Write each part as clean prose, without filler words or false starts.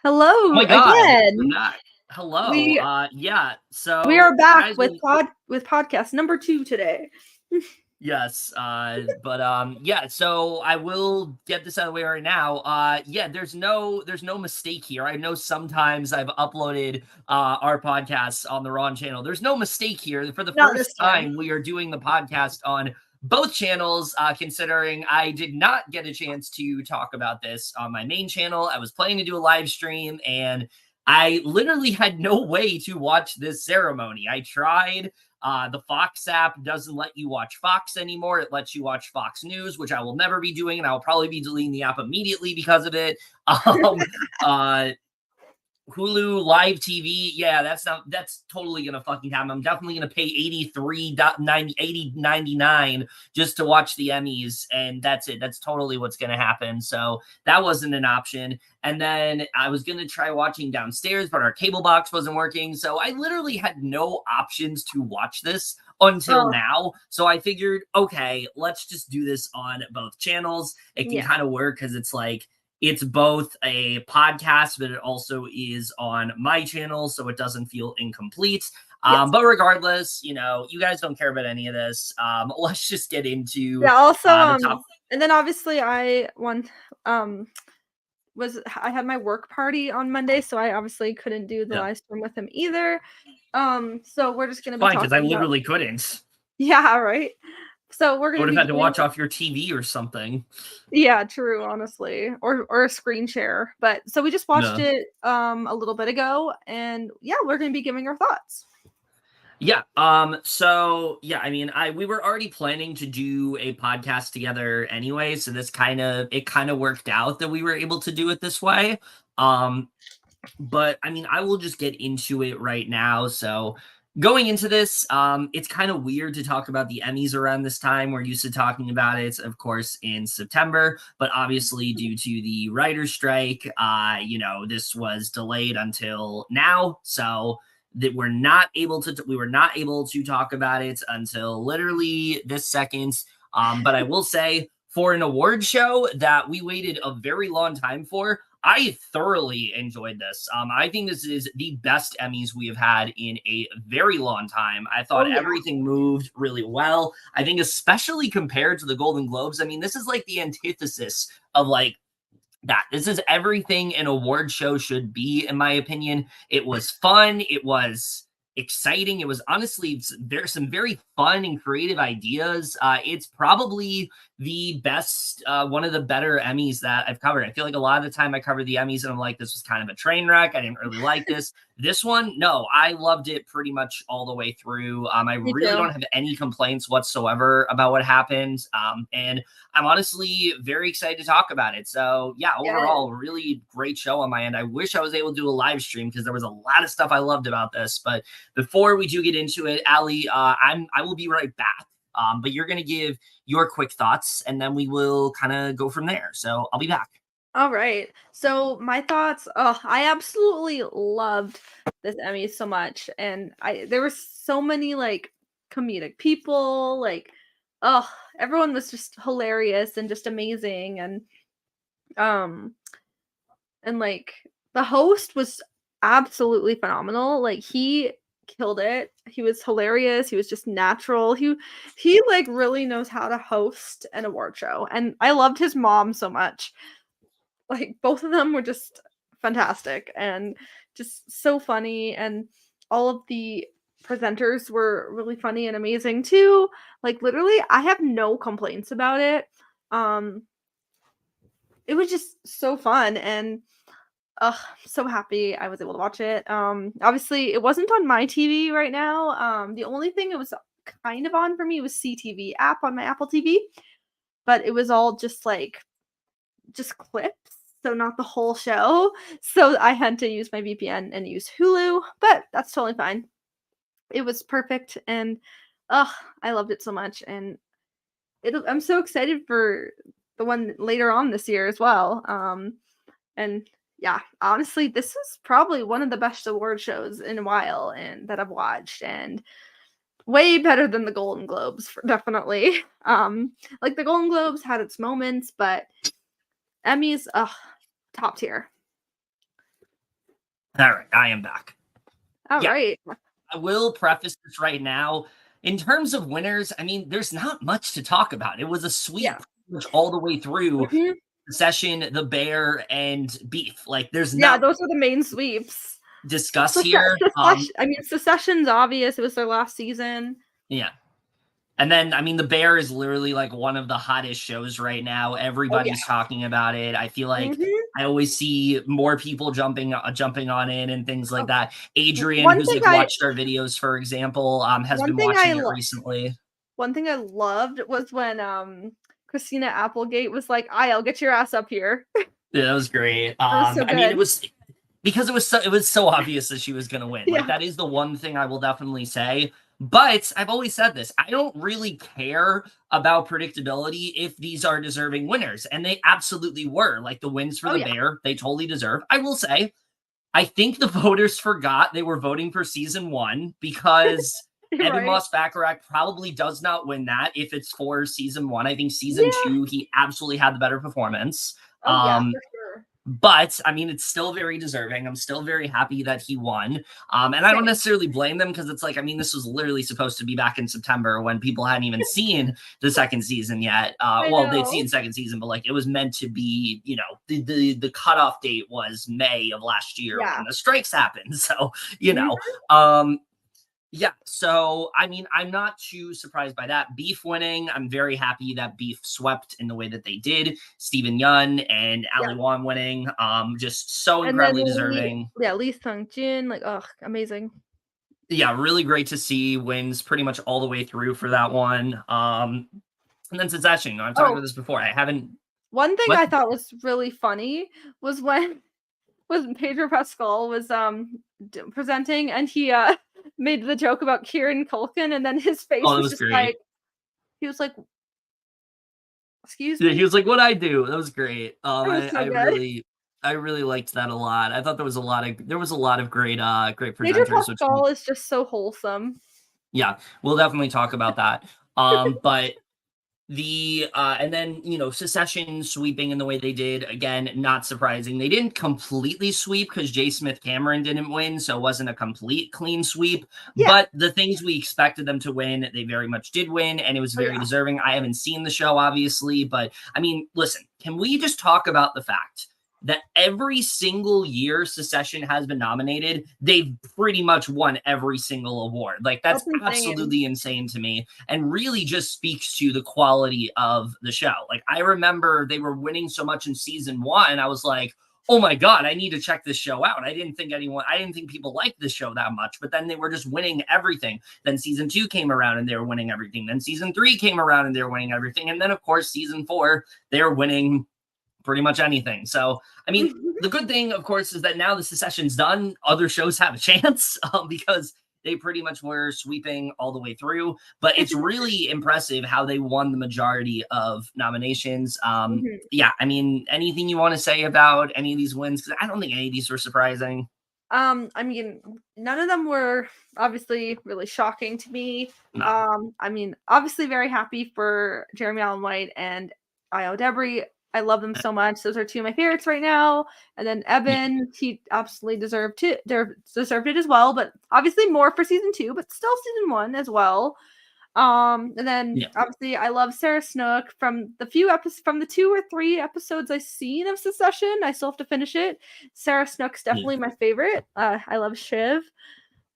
Oh Hello my god, we're again. back. Hello. We Yeah. we So are you back guys with will podcast number 2 today. yes, but yeah, so I will get this out of the way right now. Yeah, there's no mistake here. I know sometimes I've uploaded our podcasts on the wrong channel. There's no mistake here. For the Not first this time. time we are doing the podcast on both channels, considering I did not get a chance to talk about this on my main channel. I was planning to do a live stream and I literally had no way to watch this ceremony. I tried. The Fox app doesn't let you watch Fox anymore. It lets you watch Fox News, which I will never be doing, and I will probably be deleting the app immediately because of it. Um, uh, Hulu Live TV, yeah, that's totally gonna fucking happen. I'm definitely gonna pay 80.99 just to watch the Emmys, and that's it. That's totally what's gonna happen. So that wasn't an option. And then I was gonna try watching downstairs, but our cable box wasn't working. So I literally had no options to watch this until Oh, now. So I figured, okay, let's just do this on both channels. It can yeah. kind of work because it's both a podcast, but it also is on my channel, so it doesn't feel incomplete. Yes. But regardless, you guys don't care about any of this. Let's just get into Yeah, also, the top. and then obviously um I had my work party on Monday, so I obviously couldn't do the Yeah, live stream with him either. So we're just gonna be fine, because I talking about literally couldn't. yeah, right? So we're I gonna would have be had to going watch off your TV or something. yeah, true, honestly, or a screen share, but so we just watched No. it, a little bit ago, and yeah, we're gonna be giving our thoughts. Yeah. So yeah, I mean, I we were already planning to do a podcast together anyway, so it kind of worked out that we were able to do it this way. Um, but I mean, I will just get into it right now. So going into this, it's kind of weird to talk about the Emmys around this time. We're used to talking about it, of course, in September, but obviously due to the writer's strike, this was delayed until now. So that we were not able to talk about it until literally this second. But I will say, for an award show that we waited a very long time for, I thoroughly enjoyed this. I think this is the best Emmys we have had in a very long time. I thought Oh, yeah. everything moved really well. I think, especially compared to the Golden Globes, I mean, this is like the antithesis of like that. This is everything an award show should be, in my opinion. It was fun. It was exciting. It was honestly, there's some very fun and creative ideas. It's probably the best, one of the better Emmys that I've covered. I feel like a lot of the time I cover the Emmys and I'm like, this was kind of a train wreck. I didn't really like this. This one, no, I loved it pretty much all the way through. I Me really too. don't have any complaints whatsoever about what happened. And I'm honestly very excited to talk about it. So, yeah, Yeah. overall, really great show on my end. I wish I was able to do a live stream because there was a lot of stuff I loved about this. But before we do get into it, Ali, I will be right back. But you're gonna give your quick thoughts, and then we will kind of go from there. So I'll be back. All right. So my thoughts, oh, I absolutely loved this Emmy so much. And there were so many like comedic people, like, oh, everyone was just hilarious and just amazing. Um and like the host was absolutely phenomenal. Like he killed it. He was hilarious. He was just natural. He like really knows how to host an award show. And I loved his mom so much. Like, both of them were just fantastic and just so funny, and all of the presenters were really funny and amazing too. Like, literally, I have no complaints about it. Um, it was just so fun, and ugh, I'm so happy I was able to watch it. Obviously, it wasn't on my TV right now. The only thing it was kind of on for me was CTV app on my Apple TV, but it was all just clips, so not the whole show. So I had to use my VPN and use Hulu, but that's totally fine. It was perfect, and ugh, I loved it so much, and I'm so excited for the one later on this year as well. And yeah, honestly, this is probably one of the best award shows in a while and that I've watched, and way better than the Golden Globes, definitely. Like the Golden Globes had its moments, but Emmys, ugh, top tier. All right, I am back. All Yeah, right. I will preface this right now. In terms of winners, I mean, there's not much to talk about. It was a sweep Yeah. pretty much all the way through Mhm. the session, the bear, and beef. Like, there's Yeah, not those were the main sweeps. discuss here. I mean, Secession's obvious. It was their last season. Yeah. And then, I mean, The Bear is literally like one of the hottest shows right now. Oh yeah. Everybody's talking about it. I feel like Mhm. I always see more people jumping on it and things like Oh, that. Adrian, one who's thing like I watched our videos, for example, has one been thing I watching it lo recently. one thing I loved was when Christina Applegate was like, "I'll get your ass up here." Yeah, that was great. That was so I mean, good. it was because it was so obvious that she was going to win. Like, Yeah. that is the one thing I will definitely say. But I've always said this. I don't really care about predictability if these are deserving winners, and they absolutely were. Like, the wins for Oh the yeah. Bear, they totally deserve. I will say, I think the voters forgot they were voting for season 1 because You're Evan right. Moss-Bacharach probably does not win that if it's for season 1. I think season Yeah. 2, he absolutely had the better performance. Oh yeah, Um, for sure. but I mean, it's still very deserving. I'm still very happy that he won. And I don't Same. necessarily blame them because it's like, I mean, this was literally supposed to be back in September when people hadn't even seen the second season yet. I Well, they'd know. seen second season, but like it was meant to be, the cutoff date was May of last year Yeah. when the strikes happened. So, Mhm. um, yeah, so I mean, I'm not too surprised by that. Beef winning, I'm very happy that Beef swept in the way that they did. Steven Yeun and Ali Yeah. Wong winning, just so And then incredibly deserving. Lee Sung-jin, like, ugh, amazing. Yeah, really great to see wins pretty much all the way through for that one. And then Succession. I've talked about Oh, this before. I haven't. one thing What? I thought was really funny was when Pedro Pascal was presenting and he made the joke about Kieran Culkin and then his Oh, face that was was just like great. he was like, "Excuse Yeah, he me?" was like, "What I do?" That was great. It was I so good. I really liked that a lot. I thought there was a lot of great Pedro presenters, which Pascal is just so wholesome. yeah, we'll definitely talk about that. But and then Secession sweeping in the way they did, again, not surprising. They didn't completely sweep because J. Smith Cameron didn't win, so it wasn't a complete clean sweep. Yeah. But the things we expected them to win, they very much did win, and it was Oh very yeah. deserving. I haven't seen the show, obviously, but I mean, listen, can we just talk about the fact that every single year Secession has been nominated, they've pretty much won every single award. Like, that's That's insane. absolutely insane to me and really just speaks to the quality of the show. Like, I remember they were winning so much in season 1, I was like, oh my god, I need to check this show out. I didn't think people liked this show that much, but then they were just winning everything. Then season 2 came around and they were winning everything. Then season 3 came around and they were winning everything. And then of course season 4, they're winning pretty much anything. So, I mean, the good thing, of course, is that now the Secession's done, other shows have a chance because they pretty much were sweeping all the way through. But it's really impressive how they won the majority of nominations. Mhm. Yeah, I mean, anything you want to say about any of these wins? Because I don't think any of these were surprising. I mean, none of them were obviously really shocking to me. No. I mean, obviously very happy for Jeremy Allen White and Io Debris. I love them so much. Those are two of my favorites right now. And then Yeah. Evan, he absolutely deserved it as well, but obviously more for season 2, but still season 1 as well. And then Yeah. obviously I love Sarah Snook from the 2 or 3 episodes I've seen of Succession. I still have to finish it. Sarah Snook's Yeah. definitely my favorite. I love Shiv.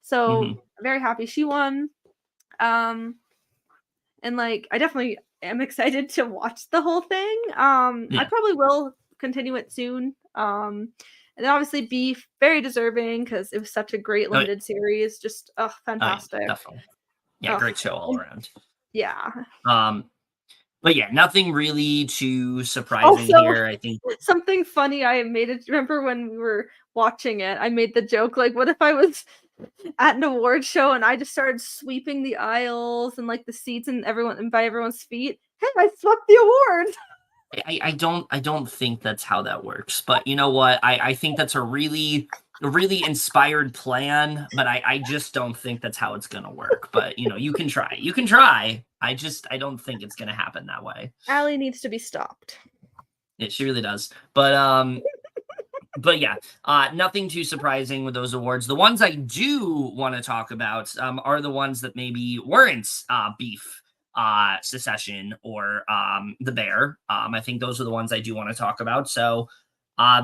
So Hmm. very happy she won. Um, and like I definitely am excited to watch the whole thing. I Yeah. probably will continue it soon. And then obviously Beef, very deserving because it was such a great Oh, yeah. limited series. Just Oh, yeah, fantastic. definitely. Yeah, Oh, great show all around. yeah. Um, but yeah, nothing really too surprising Also, here. I think. something funny I made it remember when we were watching it, I made the joke, like, what if I was at an award show and I just started sweeping the aisles and, like, the seats and by everyone's feet? "Hey, I swept the award!" I don't think that's how that works. But you know what? I think that's a really inspired plan, but I just don't think that's how it's gonna work. But you can try. You can try. I don't think it's gonna happen that way. Allie needs to be stopped. She really does. But But yeah, nothing too surprising with those awards. The ones I do want to talk about are the ones that maybe weren't Beef, Secession, or The Bear. I think those are the ones I do want to talk about. So,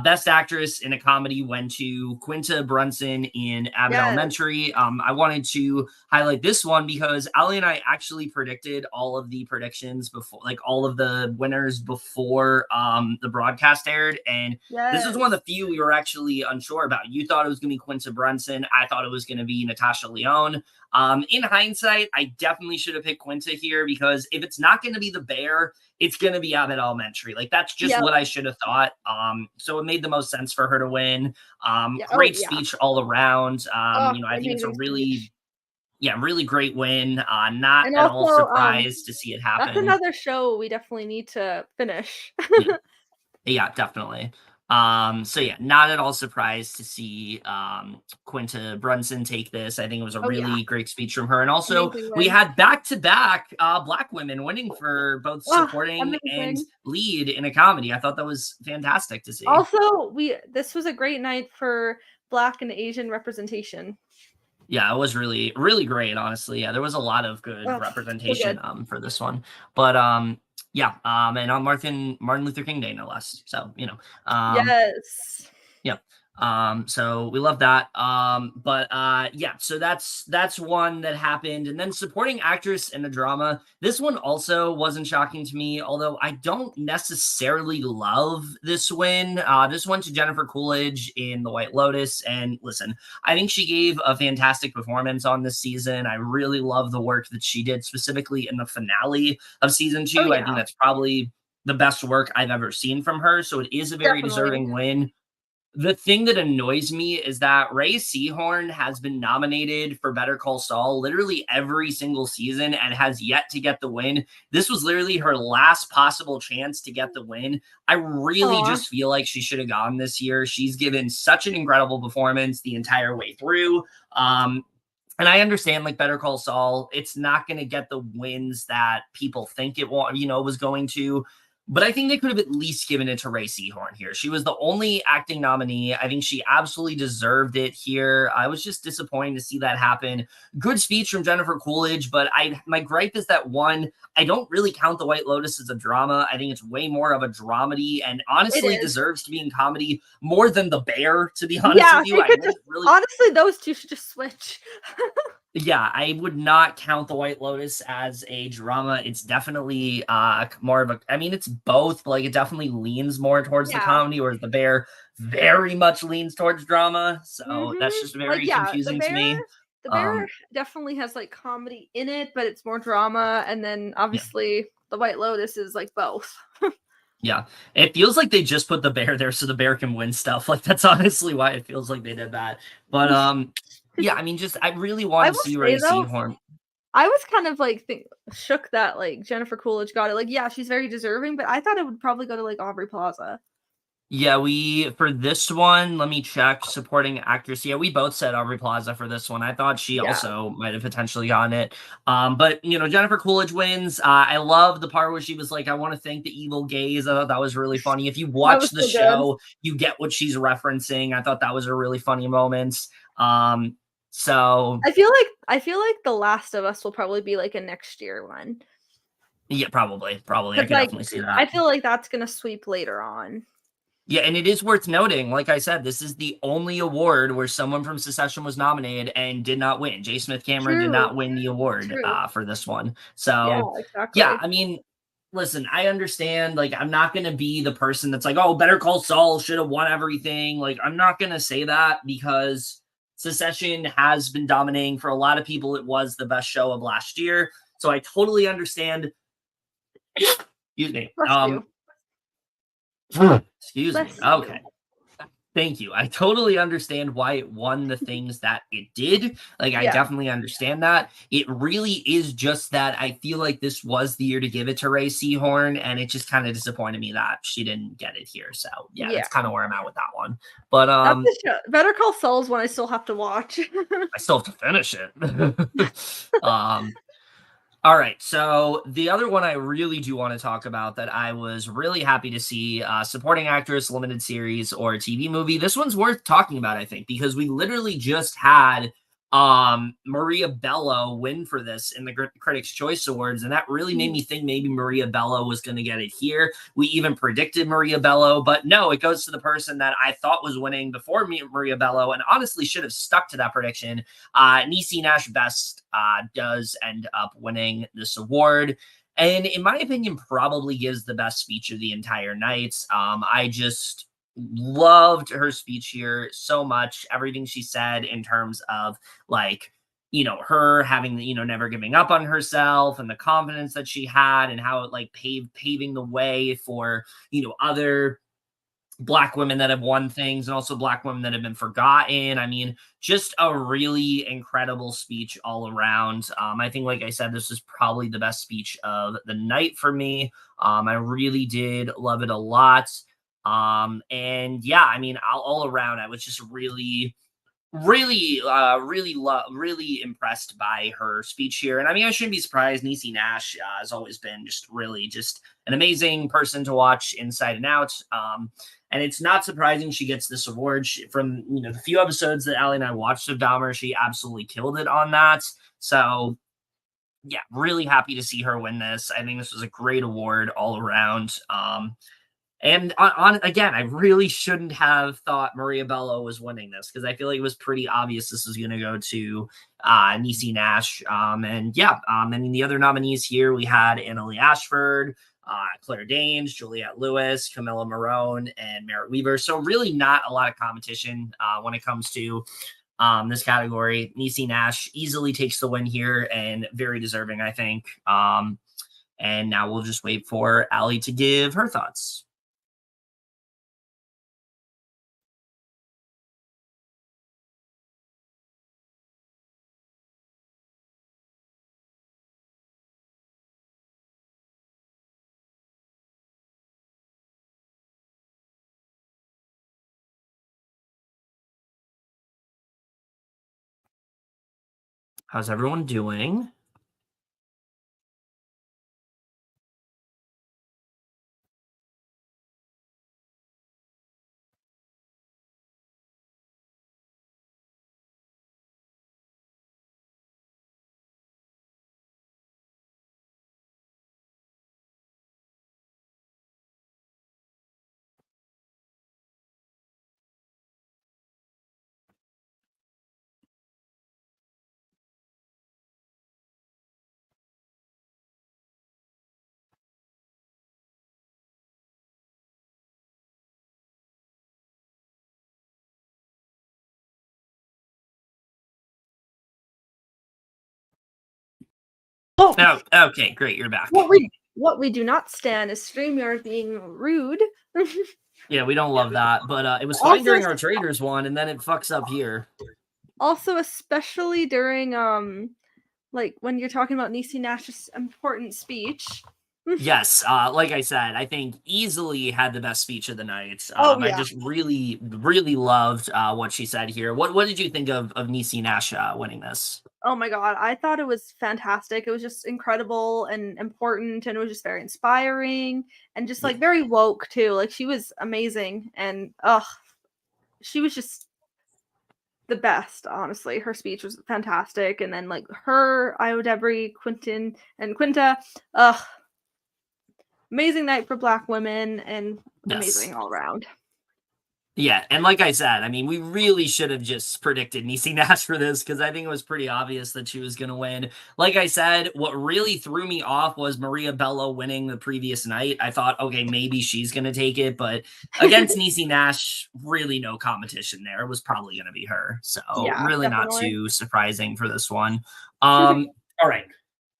Best Actress in a Comedy went to Quinta Brunson in Abbott Yes. Elementary. I wanted to highlight this one because Ali and I actually predicted all of the predictions before, like all of the winners before the broadcast aired, and this was one of Yes. the few we were actually unsure about. You thought it was going to be Quinta Brunson. I thought it was going to be Natasha Lyonne. In hindsight, I definitely should have picked Quinta here because if it's not going to be The Bear, it's going to be Abbott Elementary. Like that's just Yep. what I should have thought. So it made the most sense for her to win. Yeah. Oh, Great yeah. speech all around. Oh, I think it's a amazing really, speech. yeah, really great win. Not And at all also, surprised to see it that's happen. another show we definitely need to finish. Yeah. Yeah, definitely. So yeah, not at all surprised to see Quinta Brunson take this. I think it was a Oh, yeah. really great speech from her. And also Amazing we win. had back-to-back black women winning for both Oh, supporting and amazing. lead in a comedy. I thought that was fantastic to see. Also, we this was a great night for Black and Asian representation. Yeah, it was really, really great, honestly. Yeah, there was a lot of good Oh, so representation good. for this one. But yeah, and on Martin Luther King Day, no less. So, Yes. yeah. So we love that. But yeah, so that's one that happened. And then supporting actress in a drama. This one also wasn't shocking to me, although I don't necessarily love this win. This went to Jennifer Coolidge in The White Lotus. And listen, I think she gave a fantastic performance on this season. I really love the work that she did, specifically in the finale of season Oh, 2. I think yeah, that's probably the best work I've ever seen from her. So it is a very definitely. deserving win. The thing that annoys me is that Ray Seahorn has been nominated for Better Call Saul literally every single season and has yet to get the win. This was literally her last possible chance to get the win. I really Aw, just feel like she should have gone this year. She's given such an incredible performance the entire way through. And I understand, like Better Call Saul, it's not going to get the wins that people think was going to. But I think they could have at least given it to Ray Seahorn here. She was the only acting nominee. I think she absolutely deserved it here. I was just disappointed to see that happen. Good speech from Jennifer Coolidge, but my gripe is that one, I don't really count The White Lotus as a drama. I think it's way more of a dramedy and it honestly is. deserves to be in comedy more than The Bear, to be honest Yeah, with you. they I could just don't really honestly, those 2 should just switch. Yeah, I would not count The White Lotus as a drama. It's definitely more of a I mean it's both, but like it definitely leans more towards the Yeah. comedy, whereas The Bear very much leans towards drama. So that's Mhm. just Like, very yeah, confusing to me. The Bear Um definitely has, like, comedy in it, but it's more drama, and then, yeah, obviously, The White Lotus is, like, both. yeah. It feels like they just put the bear there so the bear can win stuff. Like that's honestly why it feels like they did that. But yeah, I mean just I really I wanted to will see Ray say, though, Seahorn. I was kind of, like, shook that, like, Jennifer Coolidge got it. Like, yeah, she's very deserving, but I thought it would probably go to, like, Aubrey Plaza. Yeah, we for this one, let me check supporting actress. Yeah, we both said Aubrey Plaza for this one. I thought she Yeah. also might have potentially gotten it. But Jennifer Coolidge wins. I love the part where she was like, I want to thank the evil gays. I thought that was really funny. If you That watch was the so good. show, you get what she's referencing. I thought that was a really funny moment. Um, so I feel like The Last of Us will probably be, like, a next year one, yeah, probably. I because could like, definitely see that. I feel like that's gonna sweep later on. Yeah, and it is worth noting, like I said, this is the only award where someone from Secession was nominated and did not win. J. Smith Cameron did True, not win the award true. for this one. Yeah, So, yeah, exactly. I mean, listen, I understand. Like, I'm not going to be the person that's like, oh, Better Call Saul should have won everything. Like, I'm not going to say that because Secession has been dominating for a lot of people. It was the best show of last year. So I totally understand. Excuse me. Bless you. Excuse me. Bless Okay. you. Thank you. I totally understand why it won the things that it did. Like, I Yeah, definitely understand that. It really is just that I feel like this was the year to give it to Ray Seahorn, and it just kind of disappointed me that she didn't get it here. So, yeah, yeah. that's kind of where I'm at with that one. But That's a show. Better Call Saul's one I still have to watch. I still have to finish it. um, All right. So the other one I really do want to talk about that I was really happy to see, supporting actress, limited series, or TV movie. This one's worth talking about, I think, because we literally just had Maria Bello win for this in the Critics' Choice Awards, and that really made me think maybe Maria Bello was going to get it here. We even predicted Maria Bello, but no, it goes to the person that I thought was winning before me, Maria Bello, and honestly should have stuck to that prediction. Niecy Nash Best does end up winning this award. And in my opinion, probably gives the best speech of the entire night. I just loved her speech here so much. Everything she said in terms of like, her having never giving up on herself and the confidence that she had and how it like paving the way for, other Black women that have won things and also Black women that have been forgotten. I mean, just a really incredible speech all around. I think, like I said, this is probably the best speech of the night for me. I really did love it a lot. And yeah, I mean, all around, I was just really impressed by her speech here. And I mean, I shouldn't be surprised. Niecy Nash has always been just really just an amazing person to watch inside and out. And it's not surprising she gets this award. From the few episodes that Allie and I watched of Dahmer, she absolutely killed it on that. So yeah, really happy to see her win this. I think this was a great award all around. And on again, I really shouldn't have thought Maria Bello was winning this because I feel like it was pretty obvious this was going to go to Niecy Nash. And yeah, I mean, the other nominees here, we had Annalie Ashford, Claire Danes, Juliette Lewis, Camilla Morone, and Merritt Weaver. So really not a lot of competition when it comes to this category. Niecy Nash easily takes the win here and very deserving, I think. And now we'll just wait for Allie to give her thoughts. How's everyone doing? Oh, Oh, okay, great, you're back. what we do not stand is StreamYard being rude. Yeah, we don't love that, but it was fine Also, during our traders one, and then it fucks up here. also especially during like when you're talking about Niecy Nash's important speech. Yes, like I said, I think easily had the best speech of the night. Oh I yeah. just really loved what she said here. What did you think of Niecy Nash winning this? Oh my god, I thought it was fantastic. It was just incredible and important, and it was just very inspiring and just Yeah. like very woke too. Like she was amazing, and she was just the best. Honestly, her speech was fantastic, and then like her, Io Debris, Quentin, and Quinta, ugh, amazing night for Black women and Yes. amazing all around. Yeah, and like I said, I mean, we really should have just predicted Niecy Nash for this because I think it was pretty obvious that she was going to win. Like I said, what really threw me off was Maria Bello winning the previous night. I thought, okay, maybe she's going to take it, but against Niecy Nash, really no competition there. It was probably going to be her. So Yeah, really not definitely. too surprising for this one. All right.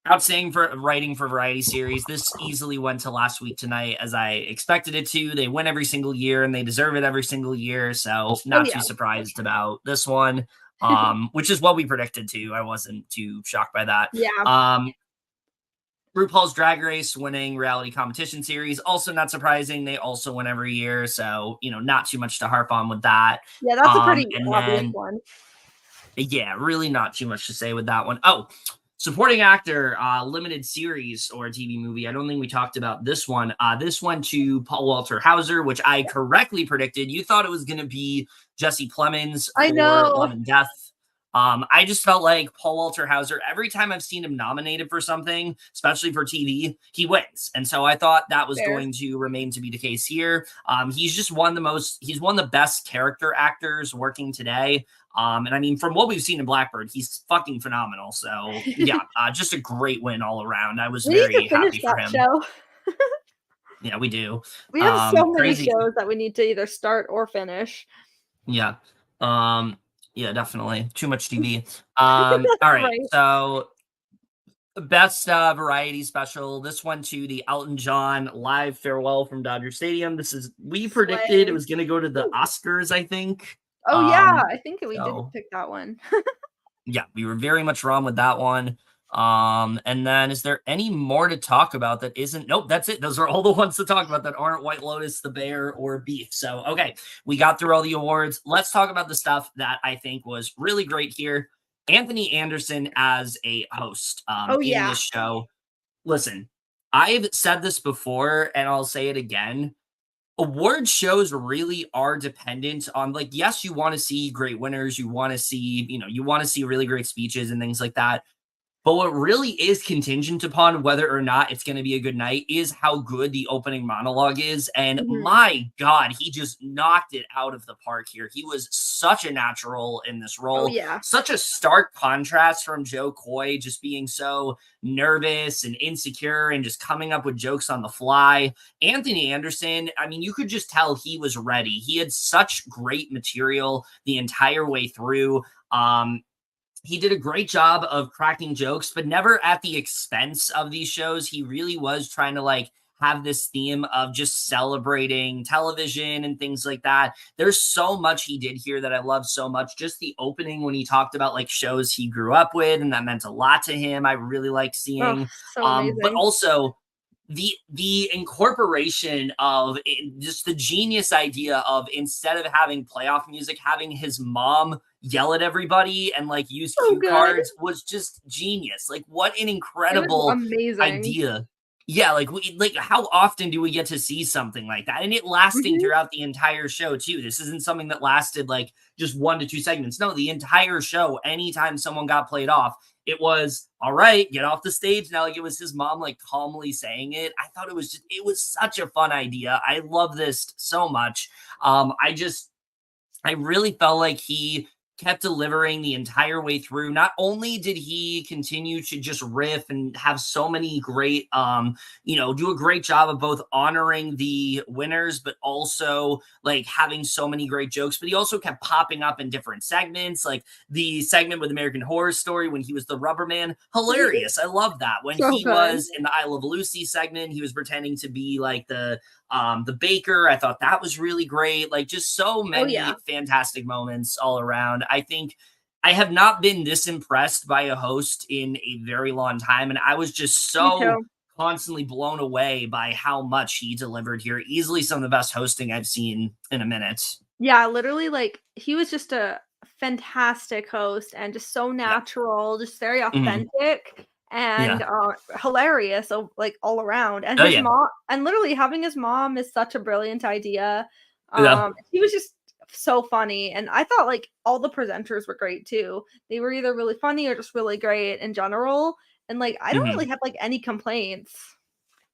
Outstanding for writing for variety series. This easily went to last week tonight as I expected it to. They win every single year and they deserve it every single year. So Oh not too yeah. surprised about this one. Which is what we predicted too. I wasn't too shocked by that. Yeah. RuPaul's Drag Race winning reality competition series. Also not surprising. They also win every year. So, not too much to harp on with that. Yeah, that's a pretty And obvious then one. yeah, really not too much to say with that one. Oh, Supporting actor, limited series or TV movie. I don't think we talked about this one. This one to Paul Walter Hauser, which I correctly predicted. You thought it was going to be Jesse Plemons I for know. Love and Death. I just felt like Paul Walter Hauser, every time I've seen him nominated for something, especially for TV, he wins. And so I thought that was Fair. going to remain to be the case here. He's one of the best character actors working today. And I mean, from what we've seen in Blackbird, he's fucking phenomenal. So yeah, just a great win all around. I was We need to very finish happy for that him. show. Yeah, we do. We have so many Crazy. shows that we need to either start or finish. Yeah. Yeah, definitely. Too much TV. All right. Right. So best variety special. This one to the Elton John live farewell from Dodger Stadium. We predicted it Slay. was going to go to the Ooh. Oscars, I think. Oh, yeah, I think we did So pick that one. yeah, we were very much wrong with that one. And then is there any more to talk about that isn't? Nope, that's it. Those are all the ones to talk about that aren't White Lotus, The Bear, or Beef. So, okay, we got through all the awards. Let's talk about the stuff that I think was really great here. Anthony Anderson as a host Oh, in yeah. this show. Listen, I've said this before and I'll say it again. Award shows really are dependent on, like, yes, you want to see great winners, you want to see, you want to see really great speeches and things like that. But what really is contingent upon whether or not it's going to be a good night is how good the opening monologue is. And Mhm. my God, he just knocked it out of the park here. He was such a natural in this Oh, role, yeah. such a stark contrast from Joe Coy, just being so nervous and insecure and just coming up with jokes on the fly. Anthony Anderson, I mean, you could just tell he was ready. He had such great material the entire way through. He did a great job of cracking jokes, but never at the expense of these shows. He really was trying to like have this theme of just celebrating television and things like that. There's so much he did here that I love so much. Just the opening when he talked about like shows he grew up with, and that meant a lot to him. I really like Oh, seeing. so But amazing. also the incorporation of just the genius idea of, instead of having playoff music, having his mom yell at everybody and like use So cue good. cards was just genius. Like, what an It was incredible amazing. idea. Yeah, like how often do we get to see something like that? And it lasting Mhm. throughout the entire show too. This isn't something that lasted like just 1 to 2 segments. No, the entire show, anytime someone got played off, it was all right, get off the stage now. Like, it was his mom like calmly saying it. I thought it was such a fun idea. I love this so much. I really felt like he kept delivering the entire way through. Not only did he continue to just riff and have so many great, do a great job of both honoring the winners, but also like having so many great jokes, but he also kept popping up in different segments, like the segment with American Horror Story when he was the rubber man. Hilarious. I love that. When So he good. was in the I Love Lucy segment, he was pretending to be like the baker. I thought that was really great. Like, just so Oh, yeah. many fantastic moments all around. I think I have not been this impressed by a host in a very long time. And I was just Me so too. constantly blown away by how much he delivered here. Easily some of the best hosting I've seen in a minute. Yeah, literally, like, he was just a fantastic host and just so Yeah. natural, just very Mhm. authentic and, Yeah. hilarious, so, like, all around, and Oh, his yeah. mom and literally having his mom is such a brilliant idea. Yeah. He was just so funny, and I thought, like, all the presenters were great too. They were either really funny or just really great in general, and, like, I don't Mhm. really have, like, any complaints.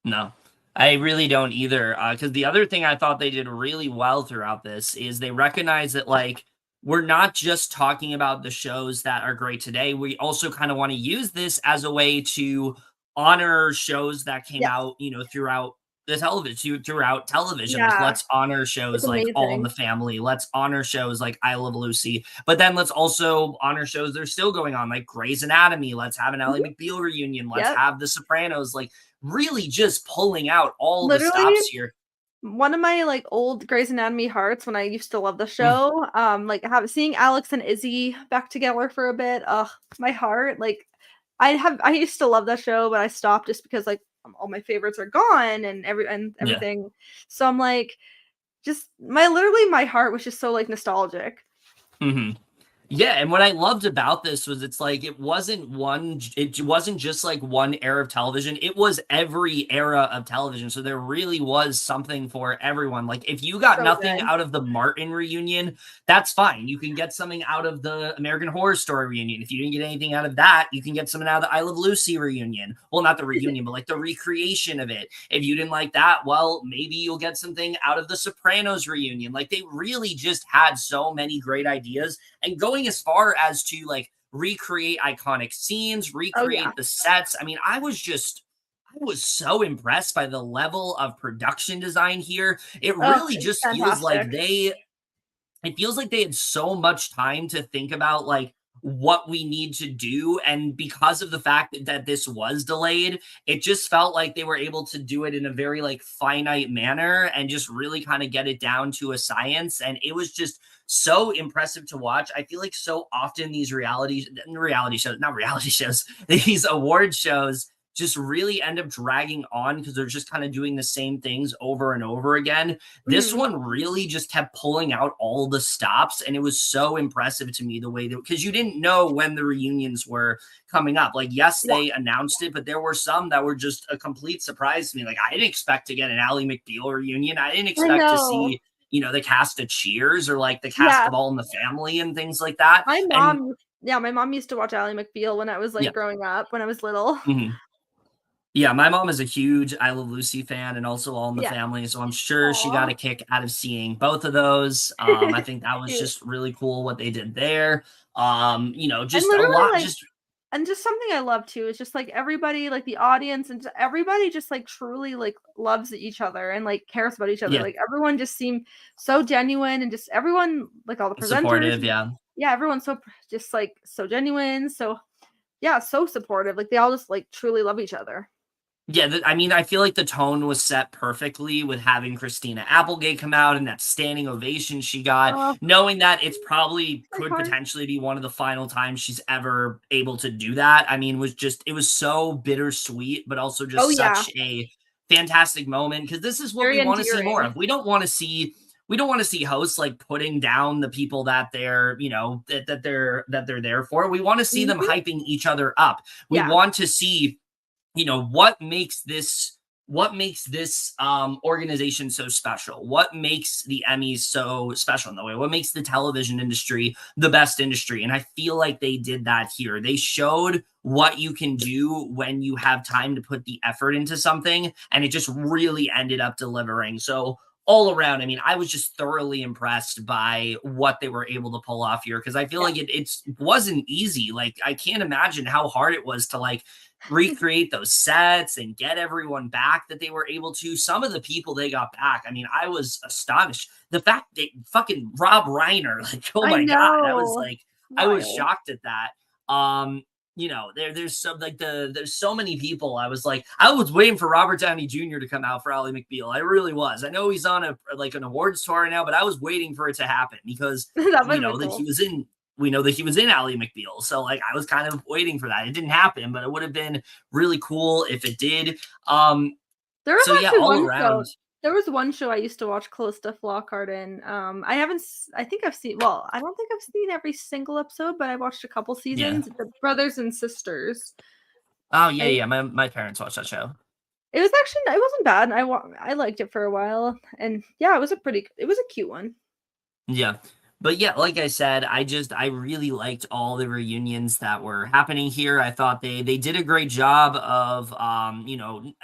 No, I really don't either. Because the other thing I thought they did really well throughout this is they recognize that, like, we're not just talking about the shows that are great today. We also kind of want to use this as a way to honor shows that came Yes. out, throughout television. Like, Yeah, let's honor it's shows like All in amazing. the Family. Let's honor shows like I Love Lucy. But then let's also honor shows that are still going on, like Grey's Anatomy. Let's have an Ally Mhm. McBeal reunion. Let's Yep. have The Sopranos. Like, really just pulling out all the Literally, stops here. one of my, like, old Grey's Anatomy hearts when I used to love the Mm, show, like, have seeing Alex and Izzy back together for a bit, ugh, my heart, like, I used to love that show, but I stopped just because, like, all my favorites are gone and yeah. everything. So I'm like, just my literally my heart was just so, like, nostalgic. Mhm. Yeah, and what I loved about this was it's like it wasn't just like one era of television. It was every era of television. So there really was something for everyone. Like if you got So nothing good. out of the Martin reunion, that's fine. You can get something out of the American Horror Story reunion. If you didn't get anything out of that, you can get something out of the I Love Lucy reunion. Well, not the reunion, but like the recreation of it. If you didn't like that, well, maybe you'll get something out of the Sopranos reunion. Like they really just had so many great ideas and going as far as to like recreate iconic scenes, Oh, yeah. recreate the sets. I mean, I was so impressed by the level of production design here. It Oh, really it's just feels fantastic. like it feels like they had so much time to think about like what we need to do, and because of the fact that this was delayed, it just felt like they were able to do it in a very like finite manner and just really kind of get it down to a science, and it was just so impressive to watch. I feel like so often these reality shows, not reality shows, these award shows just really end up dragging on because they're just kind of doing the same things over and over again. This Mhm. one really just kept pulling out all the stops, and it was so impressive to me the way that, because you didn't know when the reunions were coming up. Like, yes, Yeah, they announced it, but there were some that were just a complete surprise to me. Like, I didn't expect to get an Ally McBeal reunion. I didn't I expect to know. see, the cast of Cheers or like the cast Yeah, of All in the Family and things like that. my And mom yeah, my mom used to watch Ally McBeal when I was, like, yeah. growing up, when I was little. Mhm. Yeah, my mom is a huge I Love Lucy fan and also All in the Yeah. Family, so I'm sure she got Aw. a kick out of seeing both of those. I think that was Cute. just really cool what they did there. And Just a literally, lot, like just and just something I love too is just, like, everybody, like, the audience and just everybody just, like, truly, like, loves each other and, like, cares about each other, yeah, like, everyone just seemed so genuine and just everyone like, all the presenters supportive. Yeah. yeah, everyone's so just, like, so genuine, so yeah, so supportive, like, they all just, like, truly love each other. Yeah, I mean, I feel like the tone was set perfectly with having Christina Applegate come out and that standing ovation she got, Oh, knowing that it's probably could iconic. potentially be one of the final times she's ever able to do that. I mean, it was so bittersweet, but also Oh, just yeah. such a fantastic moment because this is what we Very want to see more endearing. of. We don't want to see hosts like putting down the people that that they're there for. We want to see them Mhm. hyping each other up. We Yeah. want to see what makes this organization so special, what makes the Emmys so special in the way, what makes the television industry the best industry. And I feel like they did that here. They showed what you can do when you have time to put the effort into something, and it just really ended up delivering. So all around, I mean, I was just thoroughly impressed by what they were able to pull off here, because I feel Yeah. like it wasn't easy. Like I can't imagine how hard it was to like recreate those sets and get everyone back that they were able to. Some of the people they got back, I mean, I was astonished. The fact that fucking Rob Reiner, like, oh I my God, I was know. like, I was Wild. shocked at that. There's so like there's so many people. I was waiting for Robert Downey Jr. to come out for Ally McBeal. I really was. I know he's on a like an awards tour right now, but I was waiting for it to happen because That we would've been know that cool. we know that he was in Ally McBeal. So like I was kind of waiting for that. It didn't happen, but it would have been really cool if it did. There was So yeah, actually all one show around. there was one show I used to watch close to Flockhart, I haven't I think I've seen well, I don't think I've seen every single episode, but I watched a couple Yeah. seasons, The Brothers and Sisters. Oh yeah, I yeah. My parents watched that show. it was actually it wasn't bad, I liked it for a while, and yeah, it was a cute one. Yeah. But yeah, like I said, I really liked all the reunions that were happening here. I thought they did a great job of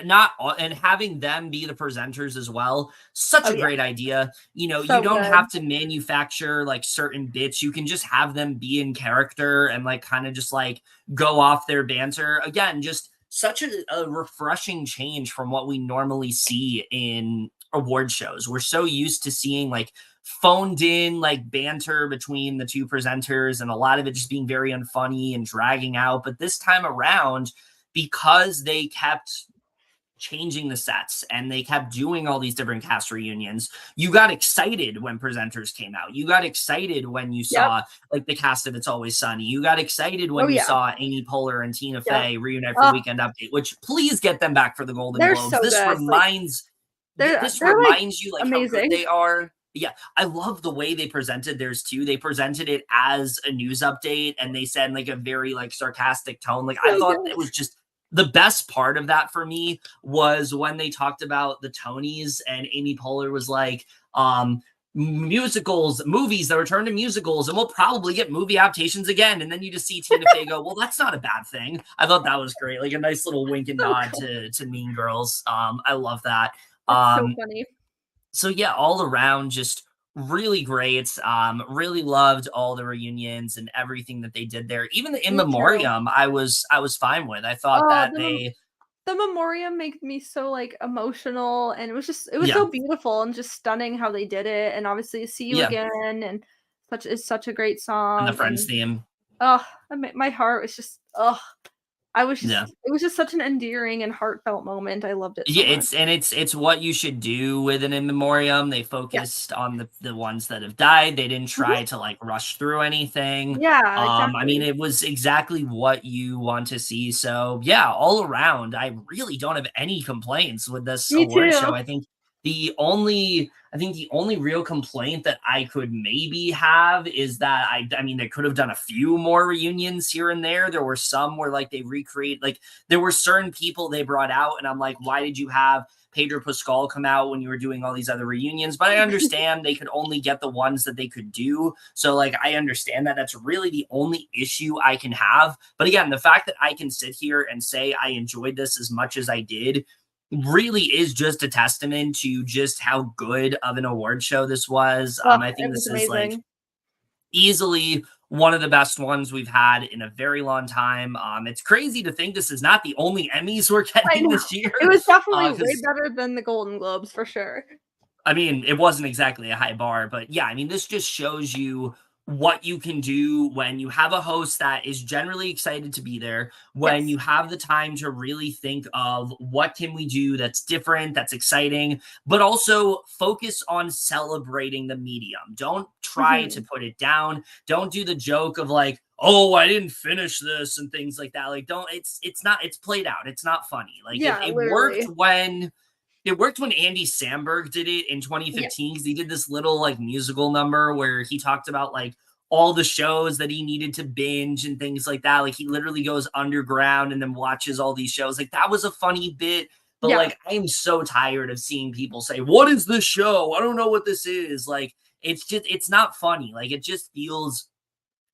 not and having them be the presenters as well. Such Oh, a yeah. great idea. You So don't good. have to manufacture like certain bits. You can just have them be in character and like kind of just like go off their banter. Again, just such a refreshing change from what we normally see in award shows. We're so used to seeing like phoned in like banter between the two presenters and a lot of it just being very unfunny and dragging out. But this time around, because they kept changing the sets and they kept doing all these different cast reunions, you got excited when presenters came out. You got excited when you Yep. saw like the cast of It's Always Sunny. You got excited Oh, when you yeah. saw Amy Poehler and Tina Yep. Fey reunite for Oh, Weekend Update, which please get them back for the Golden they're Globes. so good, like, This they're, like, reminds you like how good amazing. they are. Yeah, I love the way they presented theirs too. They presented it as a news update and they said like a very like sarcastic tone. Like I So thought it good. was just the best part of that for me was when they talked about the Tonys and Amy Poehler was like, musicals, movies that return to musicals, and we'll probably get movie adaptations again. And then you just see Tina Fey go, well, that's not a bad thing. I thought that was great. Like a nice little wink and So nod good. to Mean Girls. I love that. It's so Um, funny. so yeah, all around just really great. Really loved all the reunions and everything that they did there. Even the in Me too. memoriam, I was fine with. I thought Oh, that they the memoriam made me so, like, emotional, and it was yeah, so beautiful and just stunning how they did it, and obviously "See You yeah, Again" and such a great and the song, Friends and, theme. my heart was just I was Yeah. just it was just such an endearing and heartfelt moment. I loved it so Yeah, much. it's what you should do with an in memoriam. They Yeah. focused on the ones that have died. They didn't Mhm. try to like rush through anything. Yeah, I mean, exactly. it was exactly what you want to see. So yeah, all around, I really don't have any complaints with this Me award show. too. I think the only real complaint that I could maybe have is that I mean they could have done a few more reunions here and there. There were some where like they recreate like there were certain people they brought out, and I'm like, why did you have Pedro Pascal come out when you were doing all these other reunions? But I understand they could only get the ones that they could do. So, like, I understand that. That's really the only issue I can have. But again, the fact that I can sit here and say I enjoyed this as much as I did really is just a testament to just how good of an award show this was. Oh, I think it was this is like amazing. easily one of the best ones we've had in a very long time. It's crazy to think this is not the only Emmys we're I getting know. this year. It was definitely way Because better than the Golden Globes for sure. I mean, it wasn't exactly a high bar, but yeah, I mean, this just shows you what you can do when you have a host that is generally excited to be there, when Yes. you have the time to really think of what can we do that's different, that's exciting, but also focus on celebrating the medium. Don't try to Mhm. put it down. Don't do the joke of like, "Oh, I didn't finish this" and things like that. Like don't it's not it's played out. It's not funny. Like it Yeah, it worked literally. when Andy Samberg did it in Yeah. 2015 because he did this little like musical number where he talked about like all the shows that he needed to binge and things like that. Like he literally goes underground and then watches all these shows. Like that was a funny bit, but Yeah. like I am so tired of seeing people say, "What is this show? I don't know what this is." Like it's not funny. Like it just feels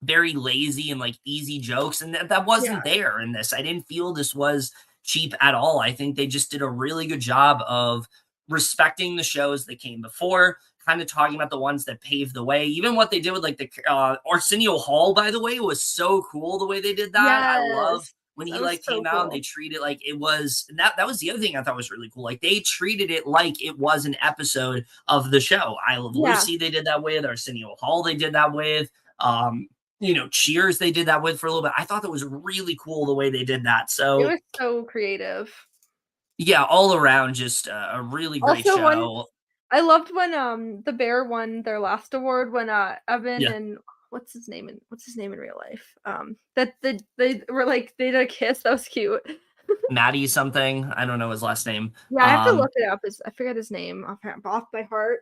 very lazy and like easy jokes, and that Yeah. wasn't there in this. I didn't feel this was cheap at all. I think they just did a really good job of respecting the shows that came before, kind of talking about the ones that paved the way. Even what they did with like the Arsenio Hall, by the way, was so cool the way they did that. I love Yes. when he That was like so came out and they cool. treated like it was, and that was the other thing I thought was really cool. Like they treated it like it was an episode of the show. I Love Yeah. Lucy, they did that with Arsenio Hall, they did that with. Um, Cheers, they did that with for a little bit. I thought that was really cool the way they did that. It So, was so creative. yeah, all around, just a really great Also, when show. I loved when, the Bear won their last award when, Evan Yeah, and what's his name in real life? That they were like they did a kiss, that was cute. Maddie something. I don't know his last name. Yeah, I have to look it up, I forget his name off by heart.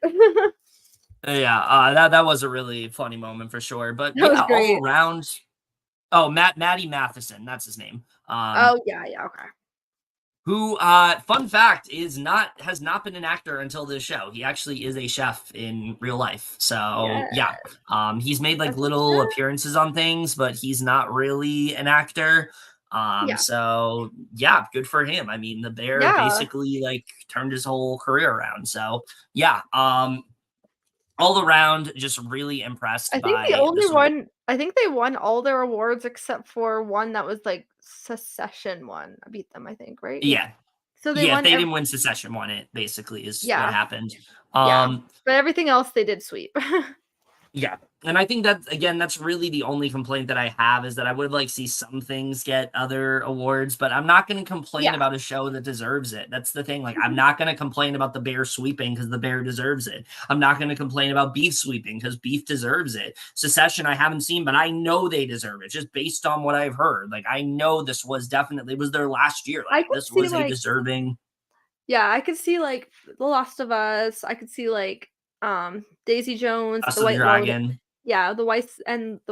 Yeah, that was a really funny moment for sure. But That was yeah, all great. around. Oh, Maddie Matheson, that's his name. Oh, yeah, yeah, okay. Who fun fact is not has not been an actor until this show. He actually is a chef in real life. Yeah, So yeah, he's made like that's a little chef. appearances on things, but he's not really an actor. Yeah, So yeah, good for him. I mean, the Bear yeah. basically like turned his whole career around. So yeah, all around just really impressed by this award. I think they won all their awards except for one that was, like, Secession won. I beat them, I think, right? Yeah. Yeah. So they Yeah, if won they didn't win Secession, won it basically is what yeah, happened. yeah. Um, But everything else they did sweep. Yeah. And I think that again, that's really the only complaint that I have is that I would like see some things get other awards, but I'm not going to complain Yeah. about a show that deserves it. That's the thing. Like, I'm not going to complain about the Bear sweeping because the Bear deserves it. I'm not going to complain about Beef sweeping because Beef deserves it. Secession, I haven't seen, but I know they deserve it just based on what I've heard. Like, I know this was definitely it was their last year. I Like, could this see, was a like deserving. yeah, I could see, like, The Last of Us, I could see, like, Daisy Jones, House The of the White Lotus. Dragon. Yeah, The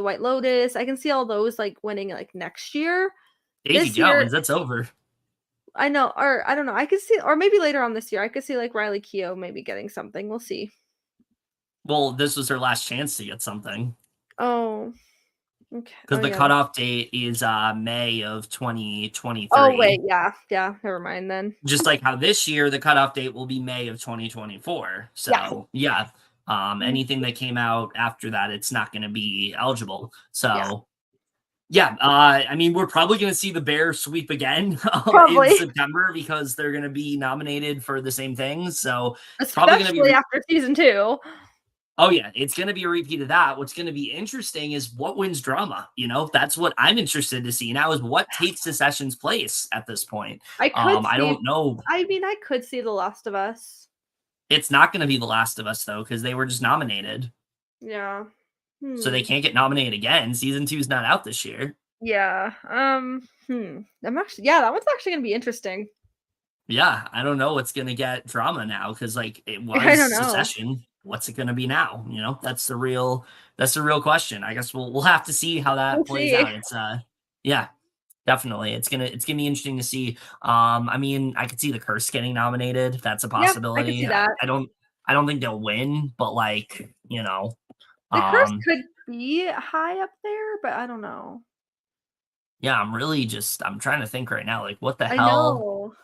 White Lotus. I can see all those, like, winning, like, next year. Daisy This year Jones, that's over. I know, or I don't know, I could see, or maybe later on this year, I could see, like, Riley Keough maybe getting something, we'll see. Well, this was her last chance to get something Oh, okay. because Oh, the yeah. cutoff date is May of Oh, wait, 2023. yeah, yeah, never mind then. Just like how this year the cutoff date will be May of 2024. Yeah. So yeah, Mhm. anything that came out after that, it's not going to be eligible. Yeah, So yeah, I mean, we're probably going to see the Bears sweep again in probably, September because they're going to be nominated for the same things. So it's probably going to be especially after season 2. Oh yeah, it's gonna be a repeat of that. What's gonna be interesting is what wins drama. That's what I'm interested to see now is what takes Secession's place at this point. I could I see don't know. I mean, I could see The Last of Us. It's not gonna be The Last of Us though, because they were just nominated. Yeah. So they Hmm. can't get nominated again. Season two's not out this year. Yeah, I'm actually yeah, that one's actually gonna be interesting. Yeah, I don't know what's gonna get drama now because like it I was don't know. Secession. What's it gonna be now? That's the real question. I guess we'll have to see how We'll that plays see. out. Yeah, definitely. It's gonna be interesting to see. I mean, I could see the Curse getting nominated. That's a Yeah, I could see possibility. that. I don't think they'll win, but The Curse um, could be high up there, but I don't know. yeah, I'm trying to think right now, like I know.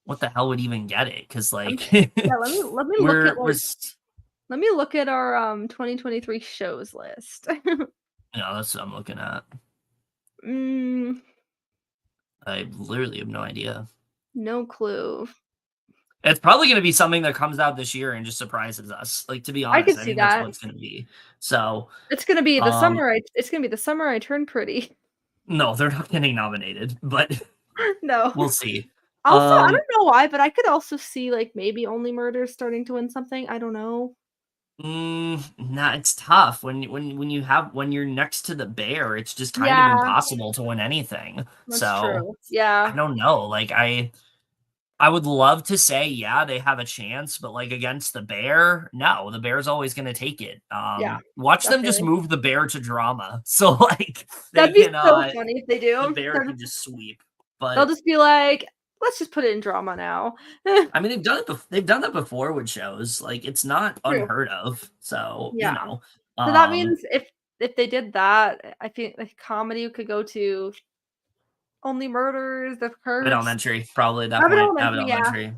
what the hell would even get it? Because I'm like yeah, let me look at, we're like let me look at our, 2023 shows list. that's what I'm looking at. Mm, I literally have no idea. no clue. It's probably going to be something that comes out this year and just surprises us. Like to be I honest, could I see think that's that. what it's going to be. So, um, It's gonna be The Summer I Turned Pretty. no, they're not getting nominated, but No. we'll see. Also, I Um, don't know why, but I could also see, like, maybe Only Murders starting to win something, I don't know. nah, it's tough when you're next to the bear. It's just kind of Yeah, impossible to win anything. that's So true. I Yeah, don't know. Like I would love to say, yeah, they have a chance, but like against the bear, no, the bear's always going to take it. yeah, Watch them just definitely. move the bear to drama. So like they That'd be can, so funny if they the do. bear can just sweep. They'll But just be like, "Let's just put it in drama now." I mean, they've done that before with shows. Like it's not True. unheard of. So, Yeah. So that um, means if they did that, I think, like, comedy could go to Only Murders, The Abbott Curse. Elementary, probably at that Abbott point. Abbott Elementary, yeah, Elementary.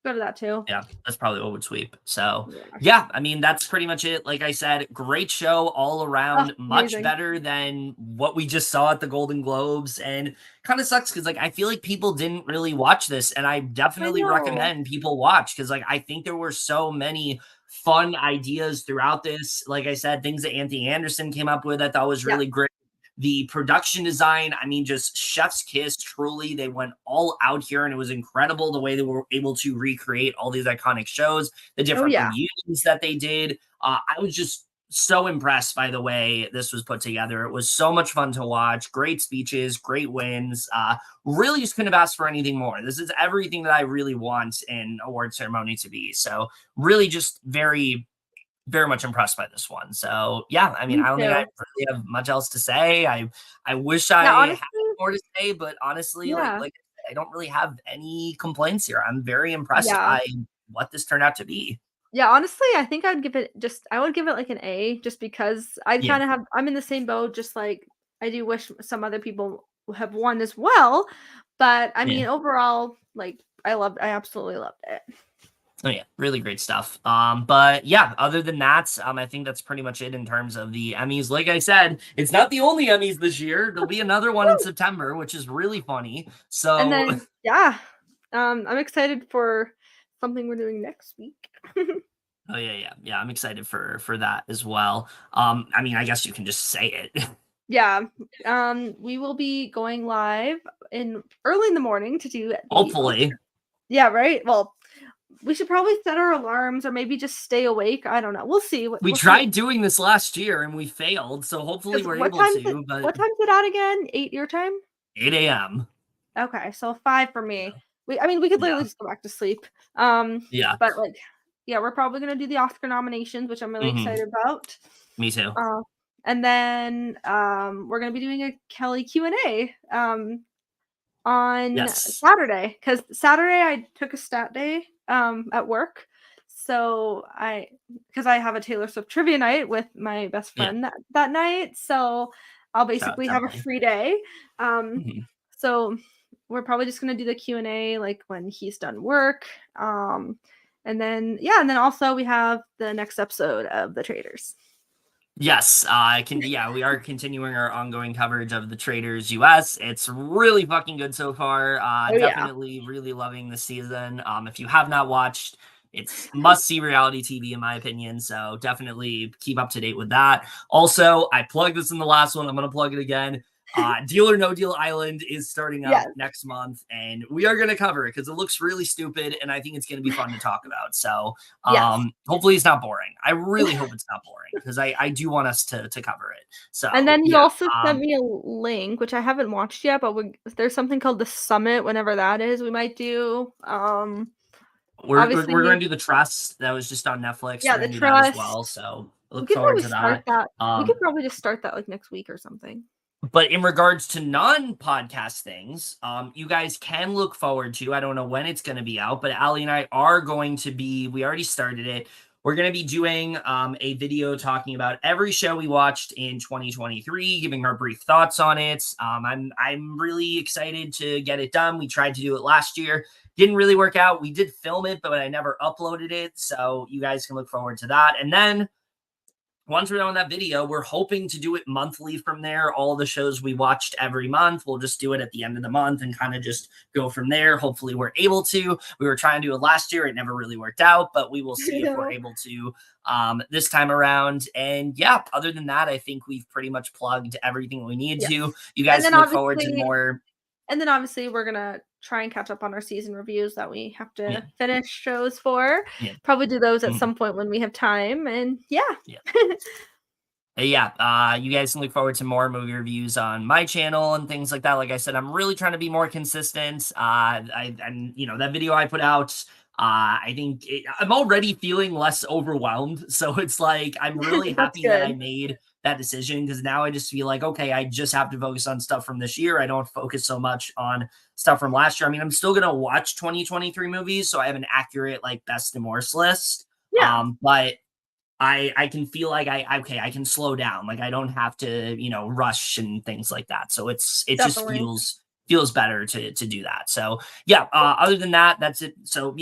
go to that too. Yeah, that's probably what would sweep. So, Yeah. yeah, I mean, that's pretty much it. Like I said, great show all Oh, around, much amazing. better than what we just saw at the Golden Globes. And kind of sucks because, like, I feel like people didn't really watch this. And I I definitely know. recommend people watch because, like, I think there were so many fun ideas throughout this. Like I said, things that Anthony Anderson came up with, I thought was Yeah. really great. The production design, I mean, just chef's kiss. Truly, they went all out here, and it was incredible the way they were able to recreate all these iconic shows, the Oh, different yeah. reunions that they did. I was just so impressed by the way this was put together. It was so much fun to watch. Great speeches, great wins. Really, just couldn't have asked for anything more. This is everything that I really want an award ceremony to be. So, really, just very very much impressed by this one. So yeah, I mean, Me I don't think I too. really have much else to say. I wish Yeah, I had honestly, more to say, but honestly, like yeah. like I said, I don't really have any complaints here. I'm very impressed Yeah. by what this turned out to be. Yeah, honestly, I think I would give it, like, an A just because Yeah, I'm in the same boat, just like I do wish some other people have won as well, but, I yeah. mean, overall, like, I absolutely loved it. Oh yeah, really great stuff. But yeah, other than that, I think that's pretty much it in terms of the Emmys. Like I said, it's not the only Emmys this year. There'll be another one in Woo! September, which is really funny. And So then yeah, I'm excited for something we're doing next week. oh yeah. I'm excited for that as well. I mean, I guess you can just say it. Yeah, we will be going live in early in the morning to do the Hopefully. yeah, right? Well, we should probably set our alarms or maybe just stay awake, I don't know. We We'll see. tried doing this last year and we failed, so hopefully 'Cause we're able to, but what time's it at again? 8 your time? 8 AM. Okay, so 5 for me. We I mean, we could literally Yeah. just go back to sleep. Yeah. But, like, yeah, we're probably gonna do the Oscar nominations, which I'm really Hmm. excited about. Me too. Uh, and then we're gonna be doing a Kely Q&A on Yes. Saturday, because Saturday I took a stat day at work. So because I have a Taylor Swift trivia night with my best Yeah. friend that night. So I'll basically have a Definitely. free day. Um, Mhm. so we're probably just gonna do the Q&A like when he's done work. And then yeah, and then also we have the next episode of The Traders. Yes, yeah, we are continuing our ongoing coverage of the Traders US. It's really fucking good so far. Oh yeah. Definitely really loving the season. If you have not watched, it's must-see reality TV in my opinion, so definitely keep up to date with that. Also, I plugged this in the last one. I'm going to plug it again. Deal or No Deal Island is starting up Yes. next month, and we are going to cover it because it looks really stupid, and I think it's going to be fun to talk about. So Yes. hopefully it's not boring. I really hope it's not boring because I do want us to cover it. And So then he yeah, also sent me a link, which I haven't watched yet, but there's something called the Summit, whenever that is, we might do. we're going Obviously, to do the Trust that was just on Netflix. yeah, We're the going to do that as trust. well. So We look could forward probably to start that. that. We could Um, probably just start that like next week or something. But in regards to non-podcast things, you guys can look forward to. I don't know when it's going to be out, but Ali and I are going to be. We already started it. We're going to be doing a video talking about every show we watched in 2023, giving our brief thoughts on it. I'm really excited to get it done. We tried to do it last year, didn't really work out. We did film it, but I never uploaded it, so you guys can look forward to that. And then once we're done with that video, we're hoping to do it monthly from there. All the shows we watched every month, we'll just do it at the end of the month and kind of just go from there. Hopefully, we're able to. We were trying to do it last year, it never really worked out, but we will see You if we're know? able to this time around. And yeah, other than that, I think we've pretty much plugged everything we need Yes. to. You And guys then can look forward to obviously more. and then obviously we're gonna try and catch up on our season reviews that we have Yeah, to finish shows for. yeah, Probably do those at mhm, some point when we have time. And yeah. yeah. Yeah, you guys can look forward to more movie reviews on my channel and things like that. Like I said, I'm really trying to be more consistent. And that video I put out, I think I'm already feeling less overwhelmed. So it's like I'm really That's happy that I good. made that decision because now I just feel like okay, I just have to focus on stuff from this year. I don't focus so much on stuff from last year. I mean, I'm still gonna watch 2023 movies, so I have an accurate like best and worst list. Yeah, But I can feel like I can slow down. Like I don't have to, rush and things like that. So it just definitely. feels better to do that. So yeah, other than that, that's it. So,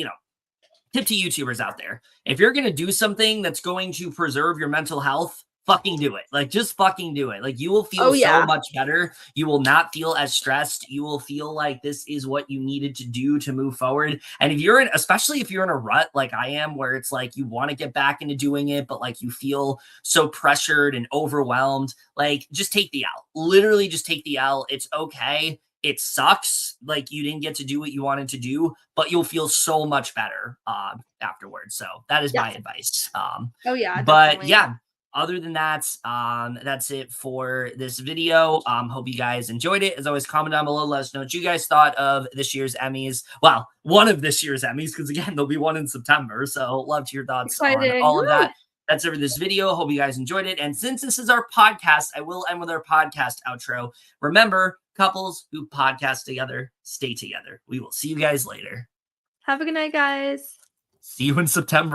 tip to YouTubers out there. If you're going to do something that's going to preserve your mental health, fucking do it. Like, just fucking do it. Like, you will feel Oh, so yeah. much better. You will not feel as stressed. You will feel like this is what you needed to do to move forward. And especially if you're in a rut like I am, where it's like you want to get back into doing it, but like you feel so pressured and overwhelmed, like, just take the L. Literally, just take the L. It's okay. It sucks. Like, you didn't get to do what you wanted to do, but you'll feel so much better afterwards. So that is my Yes. advice. Oh, yeah, But definitely. yeah, other than that, that's it for this video. Hope you guys enjoyed it. As always, comment down below. Let us know what you guys thought of this year's Emmys. Well, one of this year's Emmys, because again, there'll be one in September. So love to hear thoughts on Exciting. all of Woo! that. That's it for this video. Hope you guys enjoyed it. And since this is our podcast, I will end with our podcast outro. Remember, couples who podcast together stay together. We will see you guys later. Have a good night, guys. See you in September.